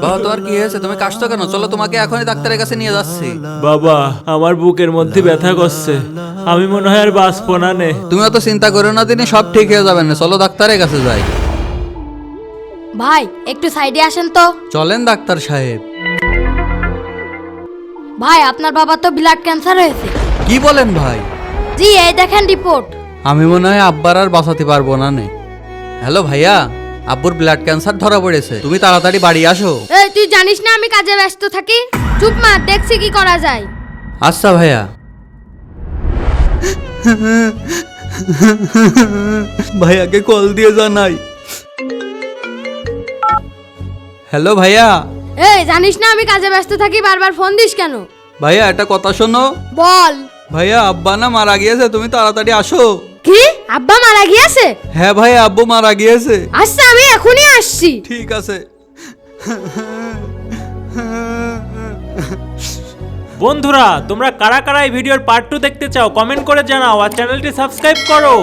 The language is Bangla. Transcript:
বাবা তোমার কি হয়েছে? তুমি কাশছো কেন? চলো তোমাকে এখনই ডাক্তারের কাছে নিয়ে যাচ্ছি। বাবা, আমার বুকের মধ্যে ব্যথা করছে, আমি মনে হয় আর বাঁচবো না নে। তুমি অত চিন্তা করো না দিনে, সব ঠিক হয়ে যাবে না। চলো ডাক্তারের কাছে যাই। ভাই একটু সাইডে আসেন তো। চলেন ডাক্তার সাহেব। ভাই আপনার বাবা তো ব্লাড ক্যান্সার হয়েছে। কি বলেন ভাই? জি এই দেখেন রিপোর্ট। আমি মনে হয় আব্বার আর বাঁচাতে পারবো না নে। হ্যালো ভাইয়া, আব্বুর ব্লাড ক্যান্সার ধরা পড়েছে, তুমি তাড়াতাড়ি বাড়ি আসো। এই তুই জানিস না আমি কাজে ব্যস্ত থাকি। চুপ মা, দেখছি কি করা যায়। আচ্ছা ভাইয়া। ভাইয়াকে কল দিয়ে জানাই। হ্যালো ভাইয়া। এই জানিস না আমি কাজে ব্যস্ত থাকি, বারবার ফোন দিস কেন? ভাইয়া একটা কথা শোনো। বল। ভাইয়া আব্বা না মারা গিয়েছে, তুমি তাড়াতাড়ি আসো। কি আব্বা মারা গিয়েছে? হ্যাঁ ভাইয়া, আব্বু মারা গিয়েছে। আচ্ছা আমি এখনই আসছি। ঠিক আছে। বন্ধুরা, তোমরা কারা কারা এই ভিডিওর পার্ট 2 দেখতে চাও কমেন্ট করে জানাও আর চ্যানেলটি সাবস্ক্রাইব করো।